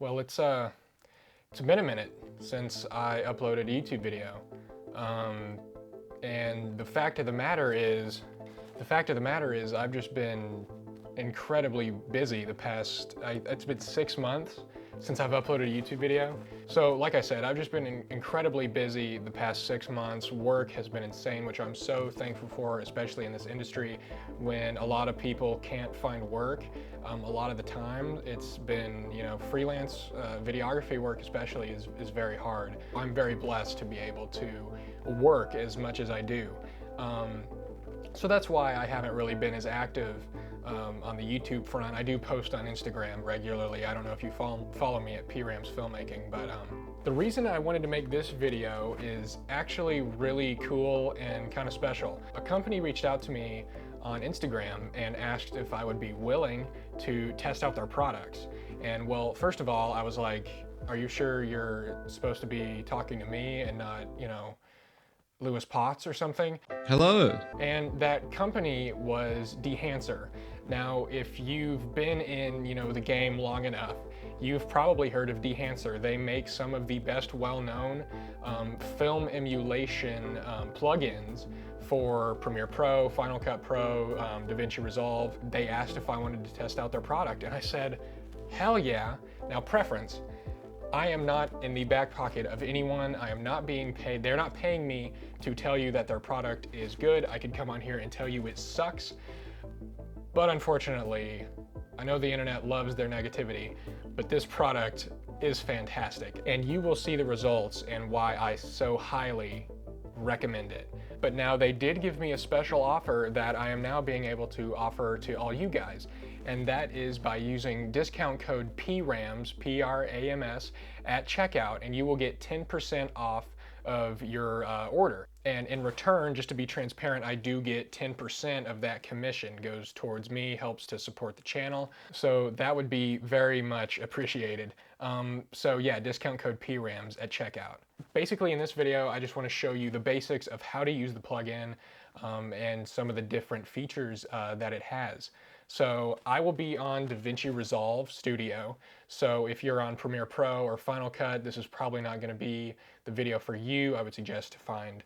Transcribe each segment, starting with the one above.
Well, it's been a minute since I uploaded a YouTube video, and the fact of the matter is, I've just been incredibly busy it's been 6 months since I've uploaded a YouTube video. So like I said, I've just been incredibly busy the past 6 months. Work has been insane, which I'm so thankful for, especially in this industry when a lot of people can't find work. A lot of the time it's been, freelance videography work especially is very hard. I'm very blessed to be able to work as much as I do. So that's why I haven't really been as active on the YouTube front. I do post on Instagram regularly. I don't know if you follow me at PRAMS Filmmaking, but the reason I wanted to make this video is actually really cool and kind of special. A company reached out to me on Instagram and asked if I would be willing to test out their products. And well, first of all, I was like, are you sure you're supposed to be talking to me and not, Lewis Potts or something? Hello. And that company was Dehancer. Now, if you've been in, the game long enough, you've probably heard of Dehancer. They make some of the best well-known film emulation plugins for Premiere Pro, Final Cut Pro, DaVinci Resolve. They asked if I wanted to test out their product, and I said, hell yeah. Now, preference. I am not in the back pocket of anyone. I am not being paid. They're not paying me to tell you that their product is good. I could come on here and tell you it sucks. But unfortunately, I know the internet loves their negativity, but this product is fantastic. And you will see the results and why I so highly recommend it. But now they did give me a special offer that I am now being able to offer to all you guys. And that is by using discount code PRAMS, P-R-A-M-S, at checkout, and you will get 10% off of your order. And in return, just to be transparent, I do get 10% of that commission goes towards me, helps to support the channel. So that would be very much appreciated. So yeah, discount code PRAMS at checkout. Basically in this video, I just want to show you the basics of how to use the plugin and some of the different features that it has. So I will be on DaVinci Resolve Studio. So if you're on Premiere Pro or Final Cut, this is probably not going to be the video for you. I would suggest to find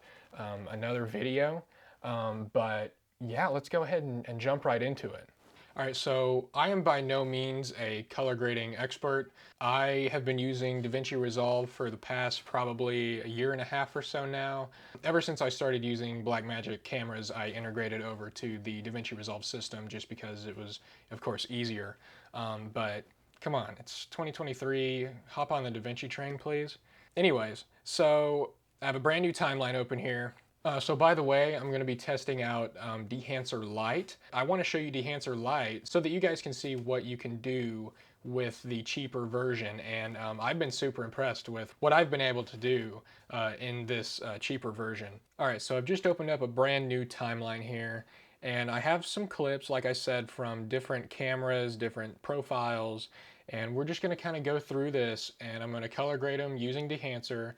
another video. But yeah, let's go ahead and jump right into it. All right, so I am by no means a color grading expert. I have been using DaVinci Resolve for the past probably a year and a half or so now. Ever since I started using Blackmagic cameras, I integrated over to the DaVinci Resolve system just because it was, of course, easier. But come on, it's 2023. Hop on the DaVinci train, please. Anyways, so I have a brand new timeline open here. So by the way, I'm going to be testing out Dehancer Lite. I want to show you Dehancer Lite so that you guys can see what you can do with the cheaper version. And I've been super impressed with what I've been able to do in this cheaper version. All right, so I've just opened up a brand new timeline here. And I have some clips, like I said, from different cameras, different profiles. And we're just going to kind of go through this, and I'm going to color grade them using Dehancer.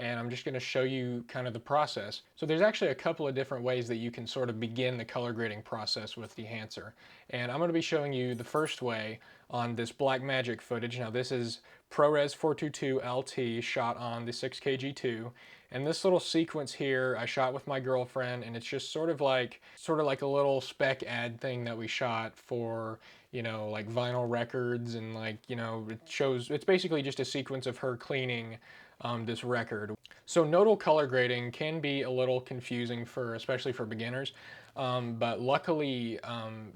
And I'm just going to show you kind of the process. So there's actually a couple of different ways that you can sort of begin the color grading process with Dehancer. And I'm going to be showing you the first way on this Blackmagic footage. Now this is ProRes 422 LT shot on the 6K G2. And this little sequence here I shot with my girlfriend, and it's just sort of like a little spec ad thing that we shot for, like vinyl records, and it's basically just a sequence of her cleaning this record. So nodal color grading can be a little confusing especially for beginners, but luckily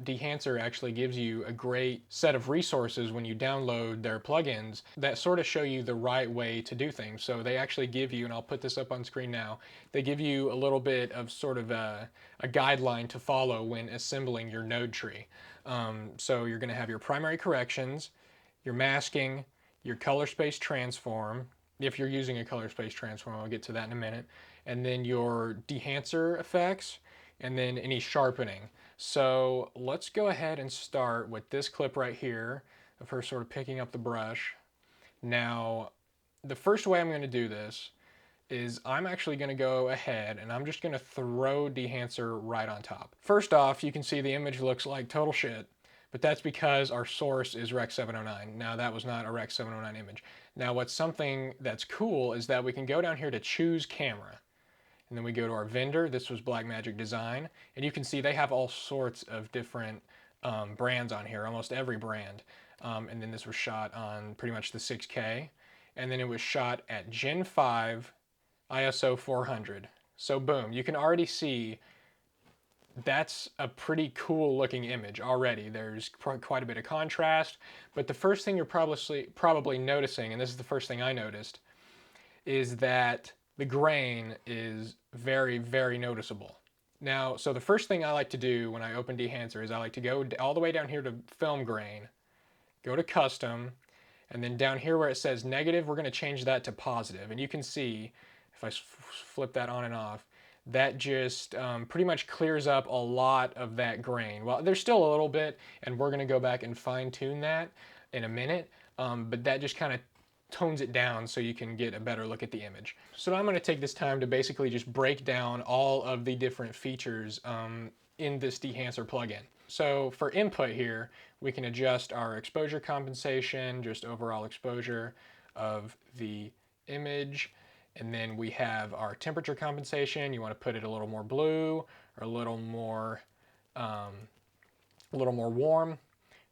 Dehancer actually gives you a great set of resources when you download their plugins that sort of show you the right way to do things. So they actually give you, and I'll put this up on screen now, they give you a little bit of sort of a guideline to follow when assembling your node tree. So you're going to have your primary corrections, your masking, your color space transform, if you're using a color space transform, I'll get to that in a minute, and then your Dehancer effects, and then any sharpening. So let's go ahead and start with this clip right here of her sort of picking up the brush. Now, the first way I'm going to do this is I'm actually going to go ahead and I'm just going to throw Dehancer right on top. First off, you can see the image looks like total shit, but that's because our source is Rec 709. Now that was not a Rec 709 image. Now what's something that's cool is that we can go down here to choose camera. And then we go to our vendor. This was Blackmagic Design. And you can see they have all sorts of different brands on here, almost every brand. And then this was shot on pretty much the 6K. And then it was shot at Gen 5 ISO 400. So boom, you can already see that's a pretty cool looking image already. There's quite a bit of contrast, but the first thing you're probably noticing, and this is the first thing I noticed, is that the grain is very, very noticeable. Now, so the first thing I like to do when I open Dehancer is I like to go all the way down here to film grain, go to custom, and then down here where it says negative, we're going to change that to positive. And you can see, if I flip that on and off, that just pretty much clears up a lot of that grain. Well, there's still a little bit, and we're going to go back and fine tune that in a minute, but that just kind of tones it down so you can get a better look at the image. So now I'm going to take this time to basically just break down all of the different features in this Dehancer plugin. So for input here, we can adjust our exposure compensation, just overall exposure of the image. And then we have our temperature compensation. You want to put it a little more blue or a little more warm.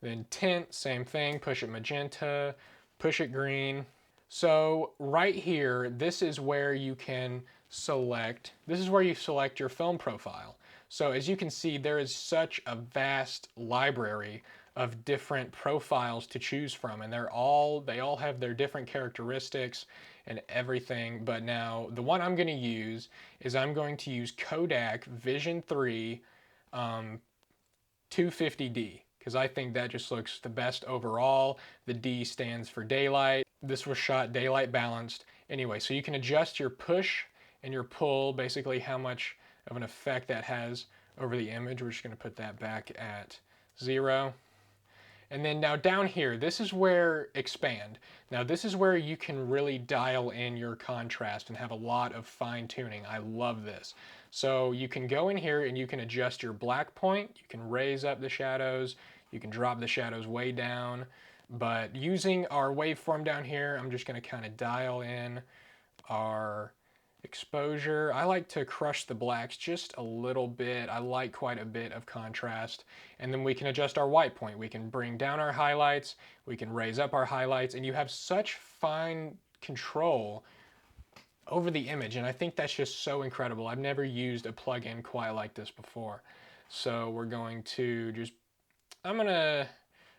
Then tint, same thing, push it magenta, push it green. So right here, this is where you can select, this is where you select your film profile. So as you can see, there is such a vast library of different profiles to choose from, and they all have their different characteristics and everything. But now the one I'm going to use is I'm going to use Kodak Vision 3 250D, because I think that just looks the best overall. The D stands for daylight. This was shot daylight balanced. Anyway, so you can adjust your push and your pull, basically how much of an effect that has over the image. We're just going to put that back at 0. And then now down here, this is where expand. Now this is where you can really dial in your contrast and have a lot of fine tuning. I love this. So you can go in here and you can adjust your black point. You can raise up the shadows. You can drop the shadows way down. But using our waveform down here, I'm just going to kind of dial in our exposure. I like to crush the blacks just a little bit. I like quite a bit of contrast. And then we can adjust our white point. We can bring down our highlights. We can raise up our highlights. And you have such fine control over the image. And I think that's just so incredible. I've never used a plugin quite like this before. So we're going to just, I'm gonna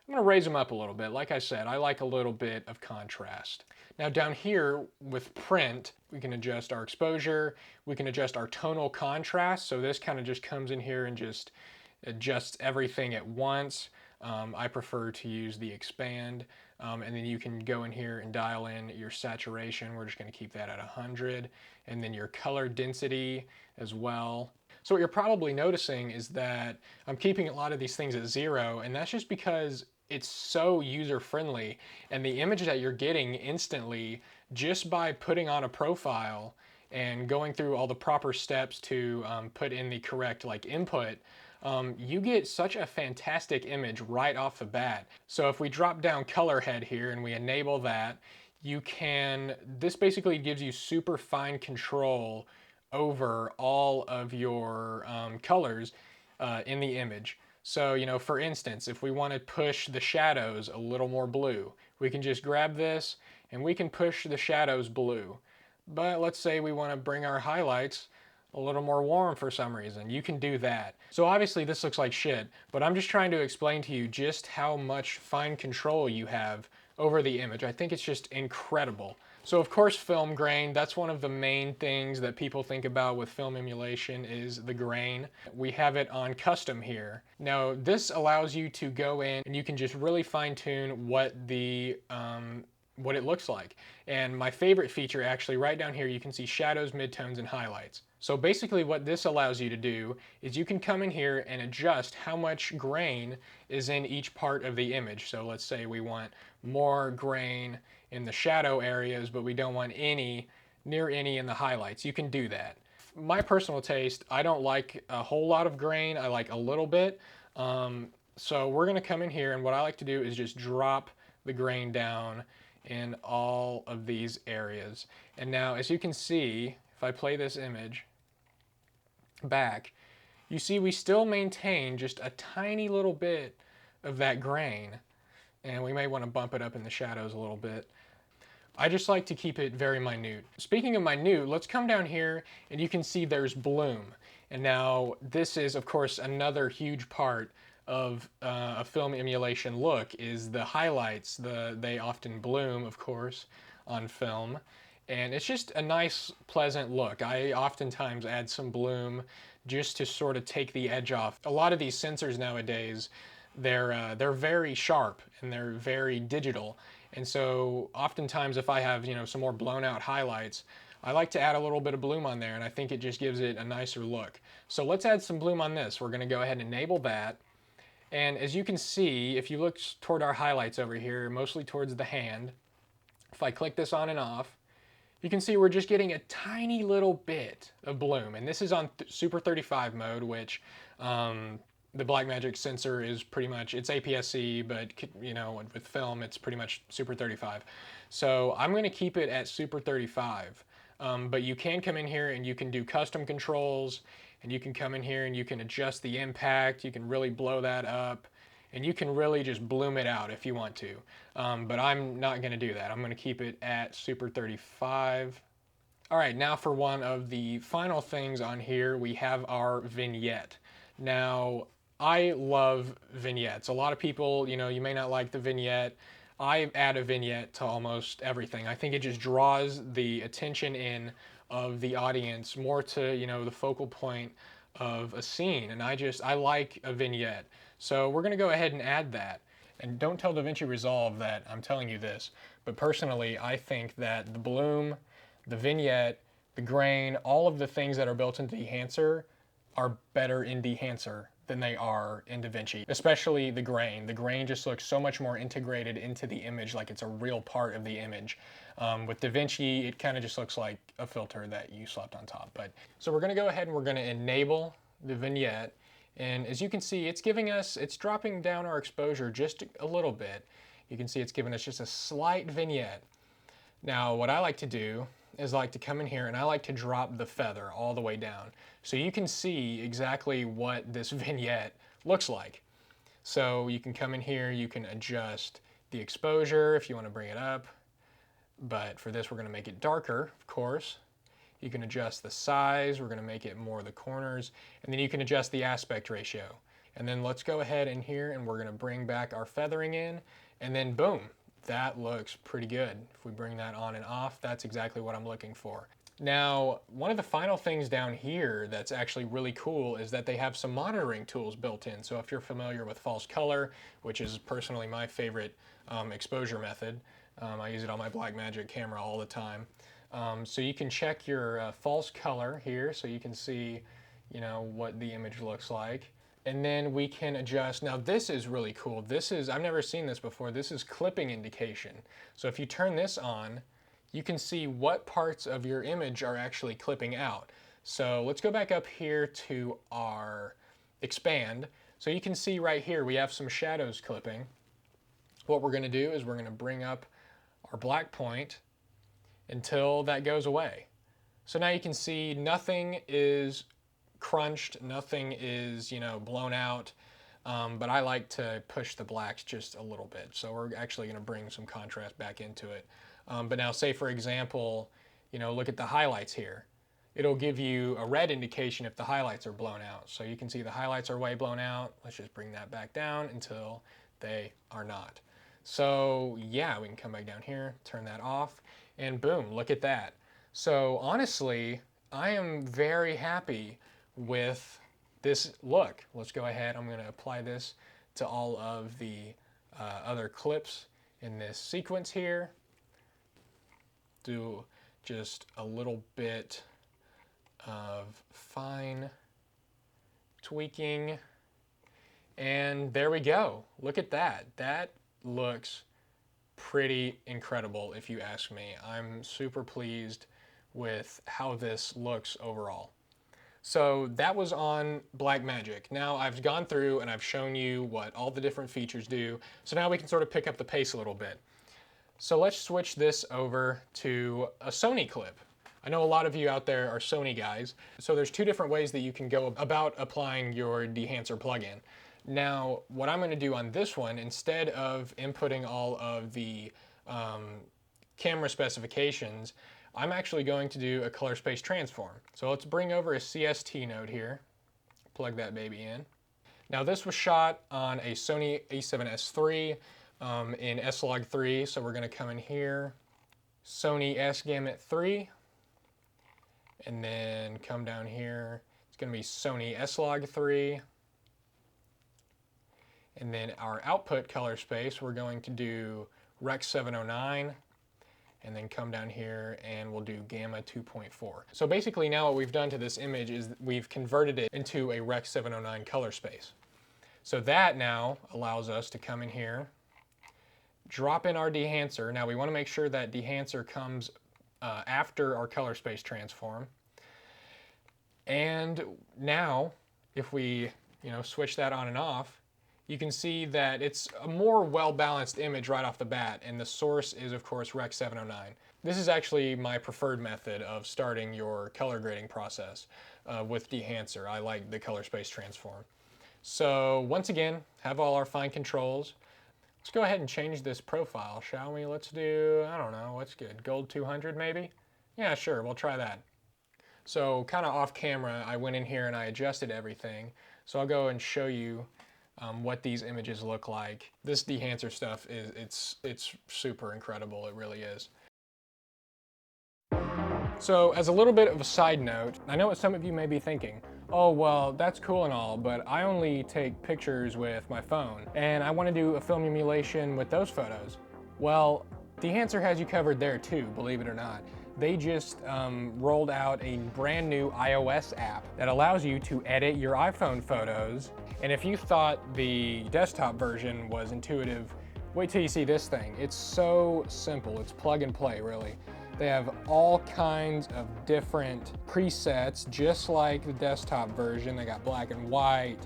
raise them up a little bit. Like I said, I like a little bit of contrast. Now down here with print, we can adjust our exposure. We can adjust our tonal contrast. So this kind of just comes in here and just adjusts everything at once. I prefer to use the expand. And then you can go in here and dial in your saturation. We're just going to keep that at 100. And then your color density as well. So what you're probably noticing is that I'm keeping a lot of these things at 0, and that's just because it's so user-friendly, and the image that you're getting instantly just by putting on a profile and going through all the proper steps to put in the correct input, you get such a fantastic image right off the bat. So if we drop down color head here and we enable that, this basically gives you super fine control over all of your colors in the image. So, for instance, if we want to push the shadows a little more blue, we can just grab this and we can push the shadows blue. But let's say we want to bring our highlights a little more warm for some reason. You can do that. So obviously this looks like shit, but I'm just trying to explain to you just how much fine control you have over the image. I think it's just incredible. So of course film grain, that's one of the main things that people think about with film emulation is the grain. We have it on custom here. Now this allows you to go in and you can just really fine tune what it looks like. And my favorite feature actually right down here, you can see shadows, midtones, and highlights. So basically what this allows you to do is you can come in here and adjust how much grain is in each part of the image. So let's say we want more grain in the shadow areas, but we don't want near any in the highlights. You can do that. My personal taste, I don't like a whole lot of grain. I like a little bit. So we're gonna come in here, and what I like to do is just drop the grain down in all of these areas. And now, as you can see, if I play this image back, you see we still maintain just a tiny little bit of that grain, and we may want to bump it up in the shadows a little bit. I just like to keep it very minute. Speaking of minute, let's come down here and you can see there's bloom. And now this is, of course, another huge part of a film emulation look is the highlights. They often bloom, of course, on film. And it's just a nice, pleasant look. I oftentimes add some bloom just to sort of take the edge off. A lot of these sensors nowadays, they're very sharp and they're very digital. And so oftentimes if I have, some more blown out highlights, I like to add a little bit of bloom on there, and I think it just gives it a nicer look. So let's add some bloom on this. We're going to go ahead and enable that. And as you can see, if you look toward our highlights over here, mostly towards the hand, if I click this on and off, you can see we're just getting a tiny little bit of bloom. And this is on Super 35 mode, which the Blackmagic sensor is pretty much, it's APS-C, but with film, it's pretty much Super 35. So I'm going to keep it at Super 35. But you can come in here and you can do custom controls, and you can come in here and you can adjust the impact. You can really blow that up, and you can really just bloom it out if you want to. But I'm not going to do that. I'm going to keep it at Super 35. All right, now for one of the final things on here, we have our vignette. Now, I love vignettes. A lot of people, you may not like the vignette. I add a vignette to almost everything. I think it just draws the attention in of the audience more to, the focal point of a scene. And I like a vignette. So we're going to go ahead and add that. And don't tell DaVinci Resolve that I'm telling you this, but personally, I think that the bloom, the vignette, the grain, all of the things that are built into Dehancer are better in Dehancer than they are in DaVinci, especially the grain. The grain just looks so much more integrated into the image, like it's a real part of the image. With DaVinci, it kind of just looks like a filter that you slapped on top. So we're going to go ahead and we're going to enable the vignette. And as you can see, it's dropping down our exposure just a little bit. You can see it's giving us just a slight vignette. Now, what I like to do is I like to come in here and I like to drop the feather all the way down. So you can see exactly what this vignette looks like. So you can come in here, you can adjust the exposure if you want to bring it up. But for this, we're going to make it darker, of course. You can adjust the size, we're going to make it more the corners, and then you can adjust the aspect ratio. And then let's go ahead in here and we're going to bring back our feathering in, and then boom, that looks pretty good. If we bring that on and off, that's exactly what I'm looking for. Now, one of the final things down here that's actually really cool is that they have some monitoring tools built in. So if you're familiar with false color, which is personally my favorite exposure method, I use it on my Blackmagic camera all the time. So you can check your false color here so you can see, what the image looks like. And then we can adjust. Now this is really cool. I've never seen this before. This is clipping indication. So if you turn this on, you can see what parts of your image are actually clipping out. So let's go back up here to our expand. So you can see right here we have some shadows clipping. What we're going to do is we're going to bring up our black point until that goes away. So now you can see nothing is crunched, nothing is, blown out, but I like to push the blacks just a little bit. So we're actually going to bring some contrast back into it. But now say for example, look at the highlights here. It'll give you a red indication if the highlights are blown out. So you can see the highlights are way blown out. Let's just bring that back down until they are not. So yeah, we can come back down here, turn that off, and boom, look at that. So honestly, I am very happy with this look. Let's go ahead, I'm going to apply this to all of the other clips in this sequence here. Do just a little bit of fine tweaking, and there we go. Look at that. That looks pretty incredible if you ask me. I'm super pleased with how this looks overall. So that was on Blackmagic. Now I've gone through and I've shown you what all the different features do. So now we can sort of pick up the pace a little bit. So let's switch this over to a Sony clip. I know a lot of you out there are Sony guys. So there's two different ways that you can go about applying your Dehancer plugin. Now, what I'm going to do on this one, instead of inputting all of the camera specifications, I'm actually going to do a color space transform. So let's bring over a CST node here, plug that baby in. Now this was shot on a Sony a7S III in S-Log3, so we're going to come in here, Sony S-Gamut 3, and then come down here, it's going to be Sony S-Log3, and then our output color space, we're going to do Rec 709, and then come down here and we'll do Gamma 2.4. So basically now what we've done to this image is we've converted it into a Rec 709 color space. So that now allows us to come in here, drop in our Dehancer. Now we want to make sure that Dehancer comes after our color space transform. And now if we switch that on and off, you can see that it's a more well-balanced image right off the bat, and the source is of course Rec 709. This is actually my preferred method of starting your color grading process with Dehancer. I like the color space transform. So once again, have all our fine controls. Let's go ahead and change this profile, shall we? Let's do, I don't know, what's good? Gold 200 maybe? Yeah, sure, we'll try that. So kind of off camera, I went in here and I adjusted everything. So I'll go and show you what these images look like. This Dehancer stuff it's super incredible, it really is. So as a little bit of a side note, I know what some of you may be thinking, oh well that's cool and all, but I only take pictures with my phone and I want to do a film emulation with those photos. Well, Dehancer has you covered there too, believe it or not. They just rolled out a brand new iOS app that allows you to edit your iPhone photos. And if you thought the desktop version was intuitive, wait till you see this thing. It's so simple. It's plug and play, really. They have all kinds of different presets, just like the desktop version. They got black and white,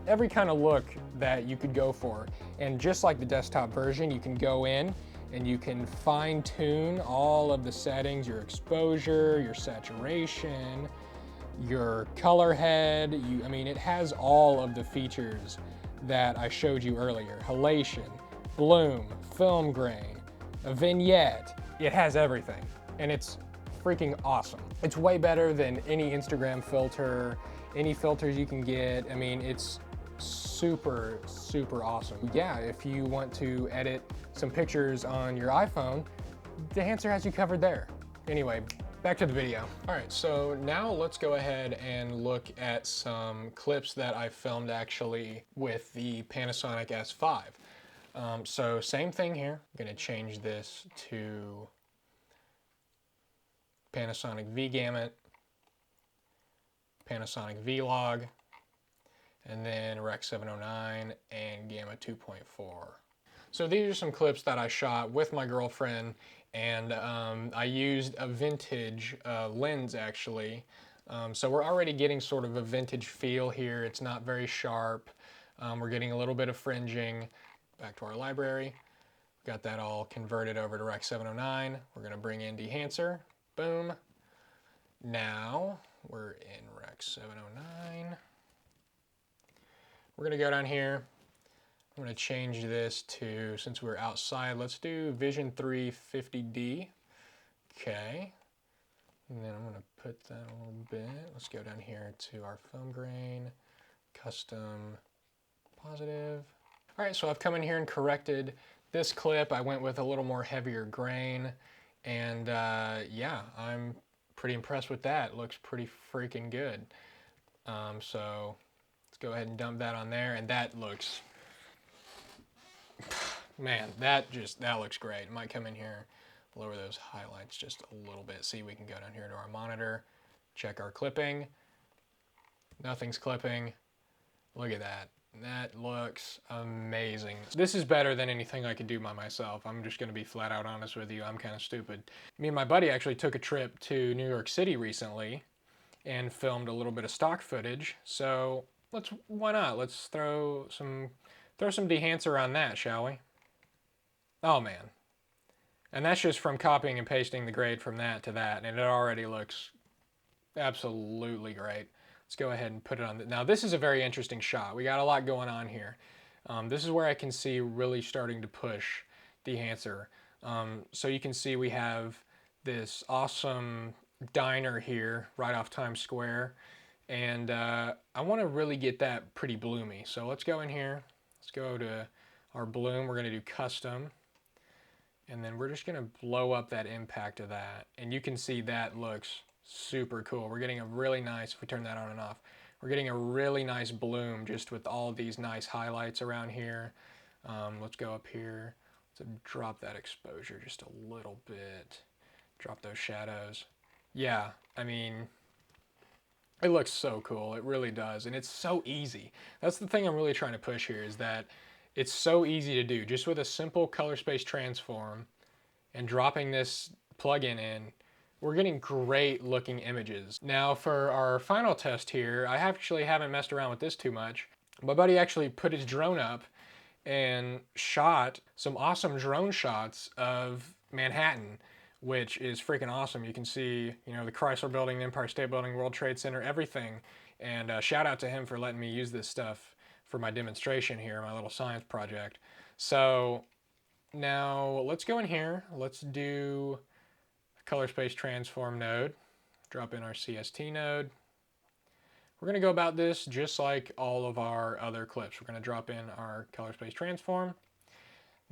every kind of look that you could go for. And just like the desktop version, you can go in and you can fine tune all of the settings, your exposure, your saturation, your color head. I mean, it has all of the features that I showed you earlier. Halation, bloom, film grain, a vignette. It has everything, and it's freaking awesome. It's way better than any Instagram filter, any filters you can get. I mean, it's super, super awesome. Yeah, if you want to edit some pictures on your iPhone, Dehancer has you covered there. Anyway, back to the video. All right, so now let's go ahead and look at some clips that I filmed actually with the Panasonic S5. So same thing here. I'm gonna change this to Panasonic V-Gamut, Panasonic V-Log, and then Rec 709 and Gamma 2.4. So these are some clips that I shot with my girlfriend, and I used a vintage lens actually. So we're already getting sort of a vintage feel here. It's not very sharp. We're getting a little bit of fringing. Back to our library. Got that all converted over to Rec 709. We're gonna bring in Dehancer, boom. Now we're in Rec 709. We're gonna go down here. I'm gonna change this to, since we're outside, let's do Vision 3 50D. Okay. And then I'm gonna put that a little bit. Let's go down here to our film grain, custom positive. All right, so I've come in here and corrected this clip. I went with a little more heavier grain, and yeah, I'm pretty impressed with that. It looks pretty freaking good. So let's go ahead and dump that on there, and that looks, man, that looks great. I might come in here, lower those highlights just a little bit. See, we can go down here to our monitor, check our clipping. Nothing's clipping. Look at that. That looks amazing. This is better than anything I could do by myself. I'm just gonna be flat out honest with you. I'm kind of stupid. Me and my buddy actually took a trip to New York City recently, and filmed a little bit of stock footage. So why not? Let's throw some Dehancer on that, shall we? Oh man. And that's just from copying and pasting the grade from that to that, and it already looks absolutely great. Let's go ahead and put it on. Now this is a very interesting shot. We got a lot going on here. This is where I can see really starting to push Dehancer. So you can see we have this awesome diner here right off Times Square, and I want to really get that pretty bloomy. So let's go in here. Let's go to our bloom. We're going to do custom. And then we're just going to blow up that impact of that. And you can see that looks super cool. We're getting a really nice, if we turn that on and off, we're getting a really nice bloom just with all these nice highlights around here. Let's go up here. Let's drop that exposure just a little bit. Drop those shadows. Yeah, I mean, it looks so cool. It really does. And it's so easy. That's the thing I'm really trying to push here, is that it's so easy to do. Just with a simple color space transform and dropping this plugin in, we're getting great looking images. Now for our final test here, I actually haven't messed around with this too much. My buddy actually put his drone up and shot some awesome drone shots of Manhattan, which is freaking awesome. You can see, you know, the Chrysler Building, the Empire State Building, World Trade Center, everything. And shout out to him for letting me use this stuff for my demonstration here, my little science project. So now let's go in here. Let's do a color space transform node. Drop in our CST node. We're going to go about this just like all of our other clips. We're going to drop in our color space transform.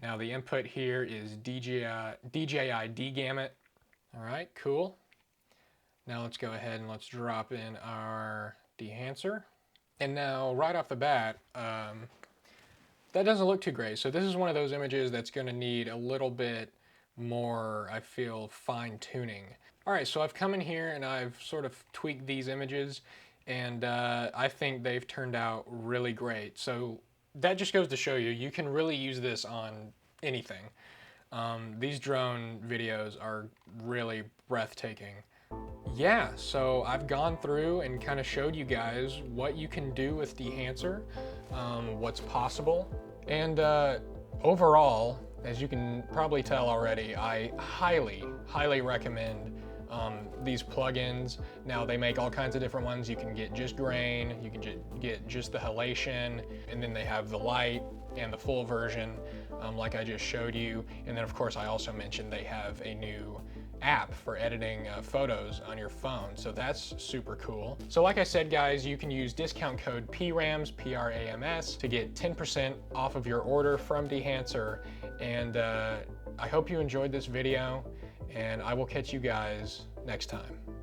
Now the input here is DJI D-Gamut. All right, cool. Now let's go ahead and let's drop in our Dehancer. And now, right off the bat, that doesn't look too great. So this is one of those images that's going to need a little bit more, I feel, fine-tuning. All right, so I've come in here and I've sort of tweaked these images, and I think they've turned out really great. So that just goes to show you, you can really use this on anything. These drone videos are really breathtaking. Yeah, so I've gone through and kind of showed you guys what you can do with Dehancer, what's possible, and overall, as you can probably tell already, I highly recommend these plugins. Now they make all kinds of different ones. You can get just grain, you can get just the halation, and then they have the light and the full version, like I just showed you. And then of course I also mentioned they have a new app for editing photos on your phone, so that's super cool. So like I said, guys, you can use discount code PRAMS, P-R-A-M-S, to get 10% off of your order from Dehancer. And I hope you enjoyed this video, and I will catch you guys next time.